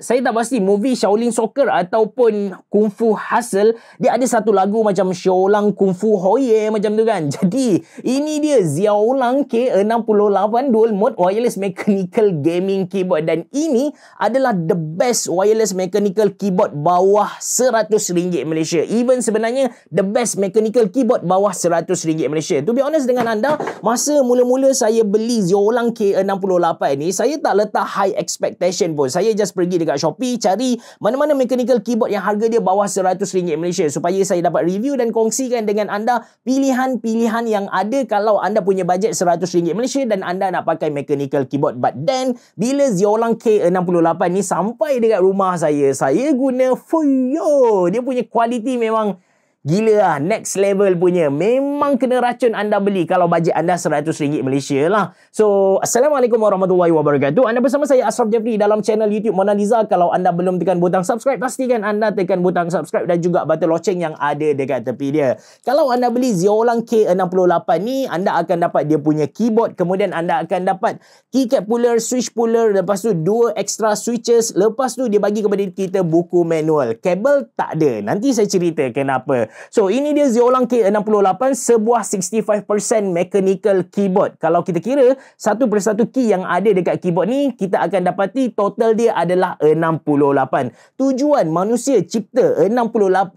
saya tak pasti movie Shaolin Soccer ataupun Kung Fu Hustle, dia ada satu lagu macam Xiaolang Kung Fu Hoye macam tu kan. Jadi ini dia Xiaolang K68 Dual Mode Wireless Mechanical Gaming Keyboard, dan ini adalah the best wireless mechanical keyboard bawah RM100 Malaysia. Even sebenarnya the best mechanical keyboard bawah RM100 Malaysia. To be honest dengan anda, masa mula-mula saya beli Xiaolang K68 ni, saya tak letak high expectation pun. Saya just pergi dekat Shopee cari mana-mana mechanical keyboard yang harga dia bawah RM100 Malaysia supaya saya dapat review dan kongsikan dengan anda pilihan-pilihan yang ada kalau anda punya bajet RM100 Malaysia dan anda nak pakai mechanical keyboard. But then bila Xiaolang K68 ni sampai dekat rumah saya guna Fuyo. Dia punya kualiti memang gila lah, next level punya. Memang kena racun anda beli kalau bajet anda RM100 Malaysia lah. So, Assalamualaikum warahmatullahi wabarakatuh. Anda bersama saya Ashraf Jeffrey dalam channel YouTube Mona Lisa. Kalau anda belum tekan butang subscribe, pastikan anda tekan butang subscribe dan juga button loceng yang ada dekat tepi dia. Kalau anda beli Xiaolang K68 ni, anda akan dapat dia punya keyboard, kemudian anda akan dapat keycap puller, switch puller, lepas tu 2 extra switches, lepas tu dia bagi kepada kita buku manual. Kabel tak ada. Nanti saya cerita kenapa. So, ini dia Xiaolang K68, sebuah 65% mechanical keyboard. Kalau kita kira satu persatu key yang ada dekat keyboard ni, kita akan dapati total dia adalah 68. Tujuan manusia cipta 65%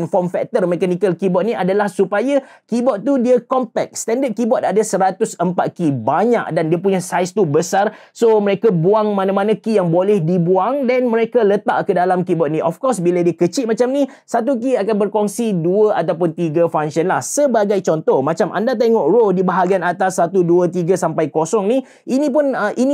form factor mechanical keyboard ni adalah supaya keyboard tu dia compact. Standard keyboard ada 104 key, banyak, dan dia punya size tu besar. So, mereka buang mana-mana key yang boleh dibuang dan mereka letak ke dalam keyboard ni. Of course, bila dia kecil macam ni, satu key akan berkongsi 2 ataupun 3 function lah. Sebagai contoh, macam anda tengok row di bahagian atas 1, 2, 3 sampai 0 ni, ini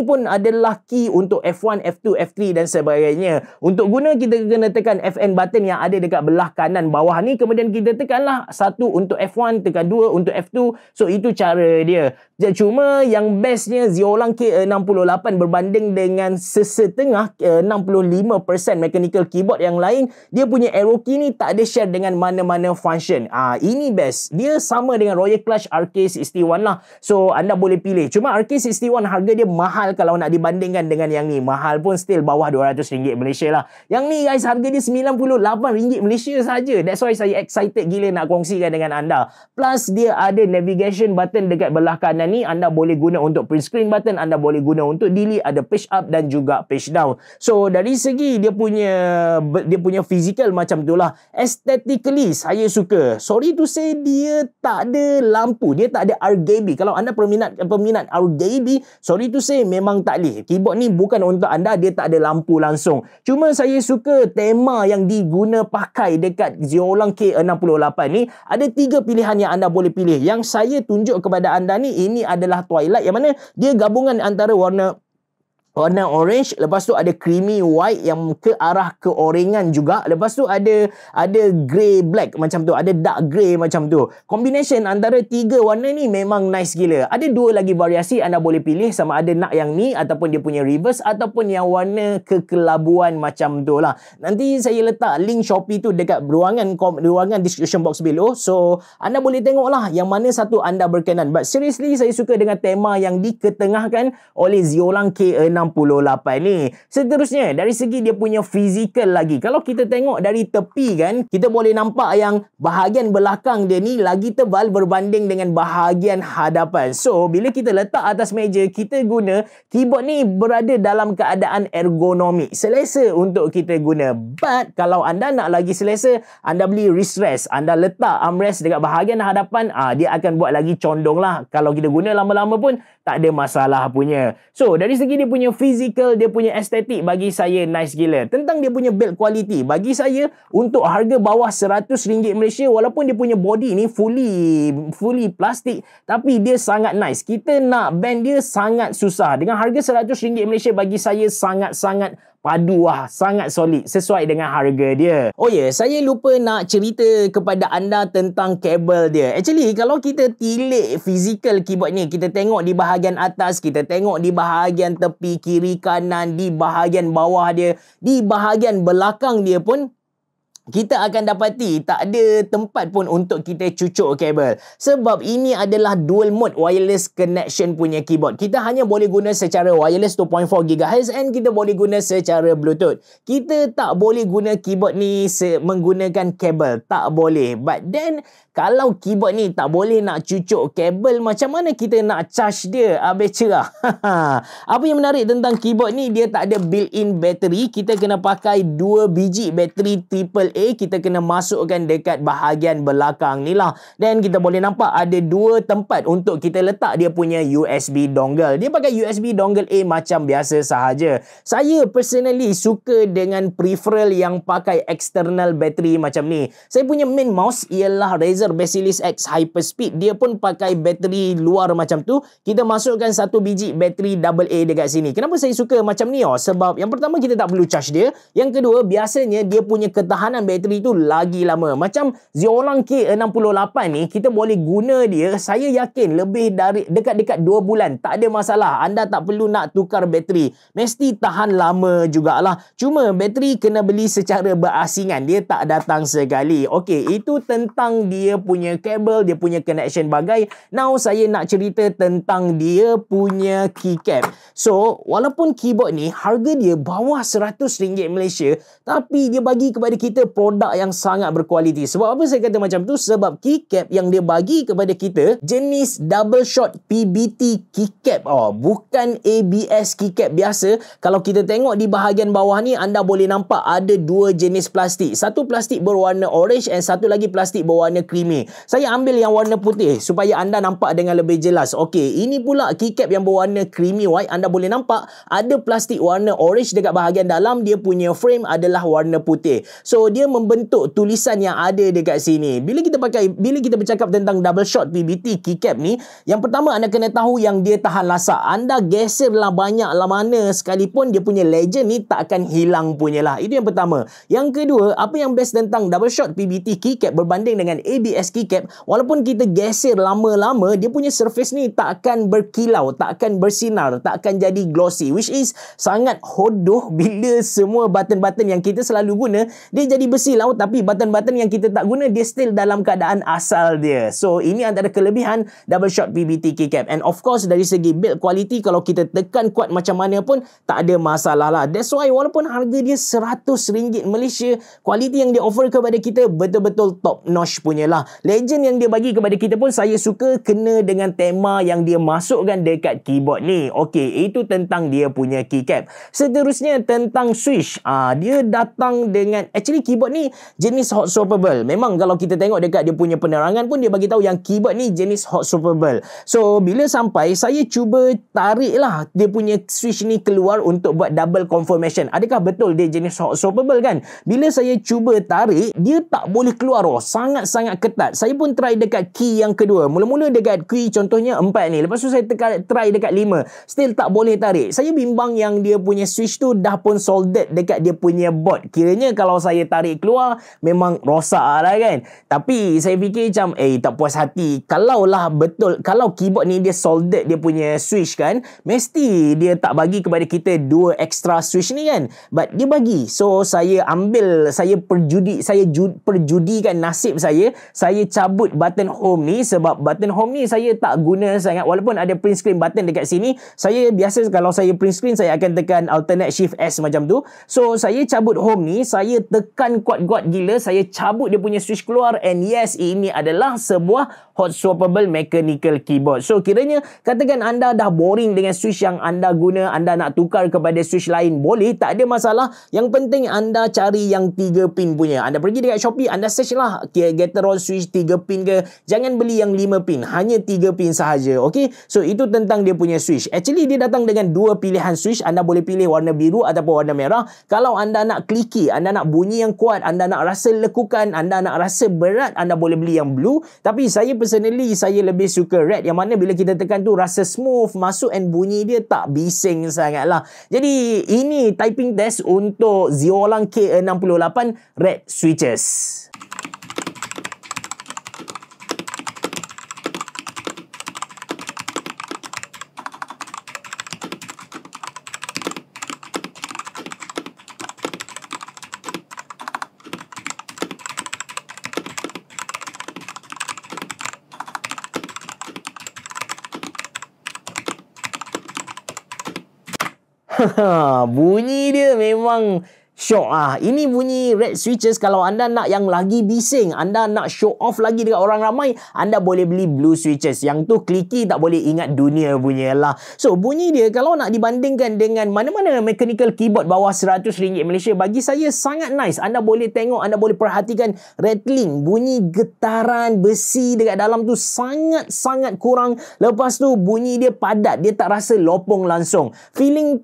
pun adalah key untuk F1, F2, F3 dan sebagainya. Untuk guna, kita kena tekan FN button yang ada dekat belah kanan bawah ni, kemudian kita tekanlah 1 untuk F1, tekan 2 untuk F2. So, itu cara dia. Cuma yang bestnya Xiaolang K68 berbanding dengan sesetengah 65% mechanical keyboard yang lain, dia punya arrow key ni tak ada share dengan mana-mana function. Ini best. Dia sama dengan Royal Clutch RK61 lah. So, anda boleh pilih. Cuma RK61 harga dia mahal kalau nak dibandingkan dengan yang ni. Mahal pun still bawah RM200 Malaysia lah. Yang ni guys, harga dia RM98 Malaysia saja. That's why saya excited gila nak kongsikan dengan anda. Plus, dia ada navigation button dekat belah kanan ni. Anda boleh guna untuk print screen button, anda boleh guna untuk delete, ada page up dan juga page down. So, dari segi dia punya physical macam tu lah. Aesthetically saya suka. Sorry to say, dia tak ada lampu, dia tak ada RGB. Kalau anda peminat RGB, sorry to say, memang tak boleh. Keyboard ni bukan untuk anda, dia tak ada lampu langsung. Cuma saya suka tema yang diguna pakai dekat Xiaolang K68 ni. Ada 3 pilihan yang anda boleh pilih. Yang saya tunjuk kepada anda ni, ini adalah Twilight, yang mana dia gabungan antara warna orange, lepas tu ada creamy white yang ke arah keorengan juga, lepas tu ada grey black macam tu, ada dark grey macam tu. Combination antara 3 warna ni memang nice gila. Ada 2 lagi variasi, anda boleh pilih sama ada nak yang ni ataupun dia punya reverse ataupun yang warna kekelabuan macam tu lah. Nanti saya letak link Shopee tu dekat ruangan description box below, so anda boleh tengok lah yang mana satu anda berkenan. But seriously, saya suka dengan tema yang diketengahkan oleh Xiaolang K68 ni. Seterusnya, dari segi dia punya fizikal lagi. Kalau kita tengok dari tepi kan, kita boleh nampak yang bahagian belakang dia ni lagi tebal berbanding dengan bahagian hadapan. So, bila kita letak atas meja, kita guna keyboard ni berada dalam keadaan ergonomik. Selesa untuk kita guna. But, kalau anda nak lagi selesa, anda beli wrist rest. Anda letak armrest dekat bahagian hadapan, dia akan buat lagi condong lah. Kalau kita guna lama-lama pun, tak ada masalah punya. So, dari segi dia punya physical, dia punya estetik, bagi saya nice gila. Tentang dia punya build quality, bagi saya untuk harga bawah RM100 Malaysia, walaupun dia punya body ni fully plastik, tapi dia sangat nice. Kita nak bend dia sangat susah. Dengan harga RM100 Malaysia, bagi saya sangat-sangat padu lah, sangat solid sesuai dengan harga dia. Oh ya, saya lupa nak cerita kepada anda tentang kabel dia. Actually, kalau kita tilik fizikal keyboard ni, kita tengok di bahagian atas, kita tengok di bahagian tepi kiri kanan, di bahagian bawah dia, di bahagian belakang dia pun kita akan dapati tak ada tempat pun untuk kita cucuk kabel. Sebab ini adalah dual mode wireless connection punya keyboard. Kita hanya boleh guna secara wireless 2.4 GHz and kita boleh guna secara Bluetooth. Kita tak boleh guna keyboard ni menggunakan kabel. Tak boleh. But then, kalau keyboard ni tak boleh nak cucuk kabel, macam mana kita nak charge dia? Habis cerah. Apa yang menarik tentang keyboard ni, dia tak ada built-in battery. Kita kena pakai 2 biji bateri AAA. Kita kena masukkan dekat bahagian belakang ni lah. Dan kita boleh nampak ada 2 tempat untuk kita letak dia punya USB dongle. Dia pakai USB dongle A macam biasa sahaja. Saya personally suka dengan peripheral yang pakai external battery macam ni. Saya punya main mouse ialah Razer Basilisk X Hyperspeed. Dia pun pakai bateri luar macam tu. Kita masukkan 1 biji bateri AA dekat sini. Kenapa saya suka macam ni? Sebab yang pertama, kita tak perlu charge dia. Yang kedua, biasanya dia punya ketahanan bateri tu lagi lama. Macam Xiaolang K68 ni, kita boleh guna dia, saya yakin lebih dari dekat-dekat 2 bulan. Tak ada masalah. Anda tak perlu nak tukar bateri. Mesti tahan lama jugalah. Cuma bateri kena beli secara berasingan. Dia tak datang sekali. Okey, itu tentang dia punya kabel, dia punya connection bagai. Now saya nak cerita tentang dia punya keycap. So, walaupun keyboard ni harga dia bawah RM100 Malaysia, tapi dia bagi kepada kita produk yang sangat berkualiti. Sebab apa saya kata macam tu? Sebab keycap yang dia bagi kepada kita jenis double shot PBT keycap. Bukan ABS keycap biasa. Kalau kita tengok di bahagian bawah ni, anda boleh nampak ada 2 jenis plastik. Satu plastik berwarna orange and satu lagi plastik berwarna creamy. Saya ambil yang warna putih supaya anda nampak dengan lebih jelas. Okey, ini pula keycap yang berwarna creamy white. Anda boleh nampak ada plastik warna orange dekat bahagian dalam. Dia punya frame adalah warna putih. So, dia membentuk tulisan yang ada dekat sini. Bila kita bercakap tentang double shot PBT keycap ni, yang pertama anda kena tahu yang dia tahan lasak. Anda geserlah banyaklah mana sekalipun, dia punya legend ni tak akan hilang punya lah. Itu yang pertama. Yang kedua, apa yang best tentang double shot PBT keycap berbanding dengan ABS keycap, walaupun kita geser lama-lama, dia punya surface ni tak akan berkilau, tak akan bersinar, tak akan jadi glossy, which is sangat hodoh bila semua button-button yang kita selalu guna, dia jadi bersilau, tapi button-button yang kita tak guna, dia still dalam keadaan asal dia. So, ini antara kelebihan double shot PBT keycap. And of course, dari segi build quality, kalau kita tekan kuat macam mana pun, tak ada masalah lah. That's why walaupun harga dia RM100 Malaysia, quality yang dia offer kepada kita betul-betul top notch punya lah. Legend yang dia bagi kepada kita pun saya suka, kena dengan tema yang dia masukkan dekat keyboard ni. Okey, itu tentang dia punya keycap. Seterusnya tentang switch. Dia datang dengan, actually keyboard ni jenis hot swappable. Memang kalau kita tengok dekat dia punya penerangan pun, dia bagi tahu yang keyboard ni jenis hot swappable. So, bila sampai, saya cuba tarik lah dia punya switch ni keluar untuk buat double confirmation. Adakah betul dia jenis hot swappable kan? Bila saya cuba tarik, dia tak boleh keluar. Sangat-sangat ketat. Saya pun try dekat key yang kedua. Mula-mula dekat key contohnya 4 ni. Lepas tu saya try dekat 5. Still tak boleh tarik. Saya bimbang yang dia punya switch tu dah pun soldered dekat dia punya board. Kiranya kalau saya tarik keluar, memang rosak lah kan. Tapi saya fikir macam, tak puas hati. Kalaulah betul, kalau keyboard ni dia soldered dia punya switch kan, mesti dia tak bagi kepada kita 2 extra switch ni kan. But dia bagi. So, saya perjudikan nasib saya cabut button home ni. Sebab button home ni saya tak guna sangat. Walaupun ada print screen button dekat sini, saya biasa kalau saya print screen, saya akan tekan alternate shift S macam tu. So, saya cabut home ni, saya tekan kuat-kuat gila, saya cabut dia punya switch keluar, and yes, ini adalah sebuah hot swappable mechanical keyboard. So, kiranya katakan anda dah boring dengan switch yang anda guna, anda nak tukar kepada switch lain, boleh, tak ada masalah. Yang penting anda cari yang 3 pin punya. Anda pergi dekat Shopee, anda search lah Gateron switch 3 pin ke. Jangan beli yang 5 pin, hanya 3 pin sahaja. Okay, so itu tentang dia punya switch. Actually, dia datang dengan 2 pilihan switch. Anda boleh pilih warna biru ataupun warna merah. Kalau anda nak clicky, anda nak bunyi yang kuat, anda nak rasa lekukan, anda nak rasa berat, anda boleh beli yang blue. Tapi saya personally, saya lebih suka red, yang mana bila kita tekan tu rasa smooth masuk and bunyi dia tak bising sangat lah. Jadi ini typing test untuk Xiaolang K68 red switches. Bunyi dia memang syok. Ini bunyi red switches. Kalau anda nak yang lagi bising, anda nak show off lagi dekat orang ramai, anda boleh beli blue switches. Yang tu clicky, tak boleh ingat dunia punya lah. So bunyi dia kalau nak dibandingkan dengan mana-mana mechanical keyboard bawah RM100 Malaysia, bagi saya sangat nice. Anda boleh tengok, anda boleh perhatikan rattling, bunyi getaran besi dekat dalam tu sangat-sangat kurang. Lepas tu bunyi dia padat, dia tak rasa lopong langsung. Feeling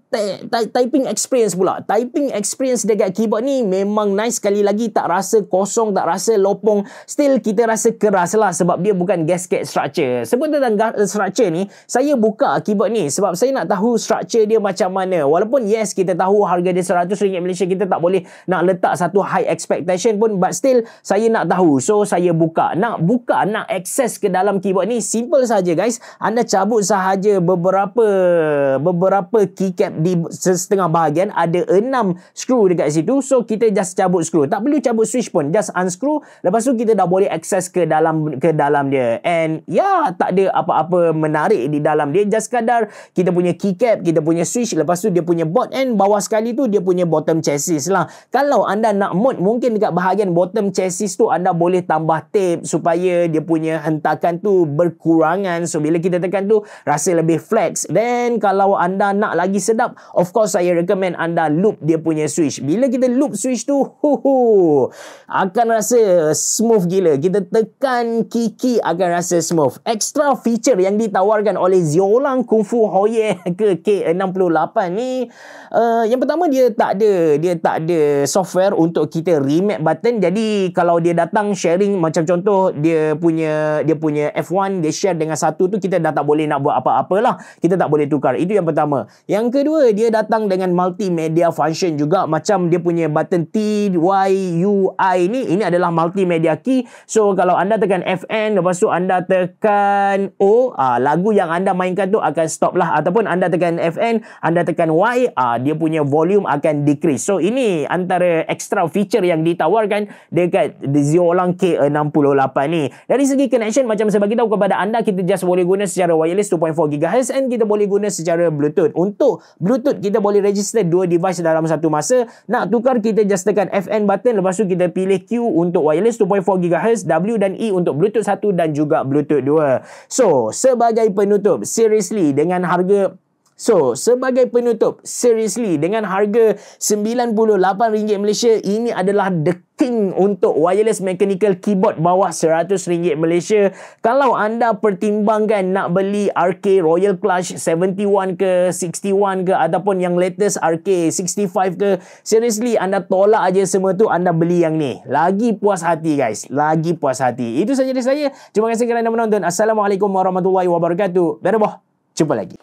typing experience pula. Typing experience dekat keyboard ni memang nice. Sekali lagi tak rasa kosong, tak rasa lopong. Still kita rasa keras lah sebab dia bukan gasket structure. Sebut tentang structure ni, saya buka keyboard ni sebab saya nak tahu structure dia macam mana. Walaupun yes, kita tahu harga dia RM100 Malaysia, kita tak boleh nak letak satu high expectation pun, but still saya nak tahu. So saya buka, nak access ke dalam keyboard ni simple saja guys. Anda cabut sahaja beberapa keycap di setengah bahagian, ada 6 screw dekat situ. So kita just cabut screw, tak perlu cabut switch pun, just unscrew. Lepas tu kita dah boleh access ke dalam dia. And ya, tak ada apa-apa menarik di dalam dia, just sekadar kita punya keycap, kita punya switch, lepas tu dia punya board, and bawah sekali tu dia punya bottom chassis lah. Kalau anda nak mode, mungkin dekat bahagian bottom chassis tu anda boleh tambah tape supaya dia punya hentakan tu berkurangan. So bila kita tekan tu rasa lebih flex. Then kalau anda nak lagi sedap, of course saya recommend anda loop dia punya switch. Bila kita loop switch tu, akan rasa smooth gila. Kita tekan key akan rasa smooth. Extra feature yang ditawarkan oleh Xiaolang Kungfu Huoye ke K68 ni, yang pertama dia tak ada software untuk kita remap button. Jadi kalau dia datang sharing, macam contoh dia punya F1 dia share dengan satu tu, kita dah tak boleh nak buat apa-apalah. Kita tak boleh tukar. Itu yang pertama. Yang kedua, dia datang dengan multimedia function juga. Macam dia punya button T, Y, U, I ni, ini adalah multimedia key. So kalau anda tekan FN, lepas tu anda tekan O, lagu yang anda mainkan tu akan stop lah. Ataupun anda tekan FN, anda tekan Y, dia punya volume akan decrease. So ini antara extra feature yang ditawarkan dekat Xiaolang K68 ni. Dari segi connection, macam saya bagi tahu kepada anda, kita just boleh guna secara wireless 2.4 GHz and kita boleh guna secara Bluetooth. Untuk Bluetooth, kita boleh register 2 device dalam satu masa. Nak tukar, kita just tekan FN button, lepas tu kita pilih Q untuk wireless 2.4 GHz, W dan E untuk Bluetooth 1 dan juga Bluetooth 2. So, sebagai penutup, seriously dengan harga RM98 Malaysia, ini adalah the king untuk wireless mechanical keyboard bawah RM100 Malaysia. Kalau anda pertimbangkan nak beli RK Royal Clutch 71 ke 61 ke ataupun yang latest RK 65 ke, seriously anda tolak aja semua tu, anda beli yang ni. Lagi puas hati guys, lagi puas hati. Itu saja dari saya. Terima kasih kerana menonton. Assalamualaikum warahmatullahi wabarakatuh. Berabah. Jumpa lagi.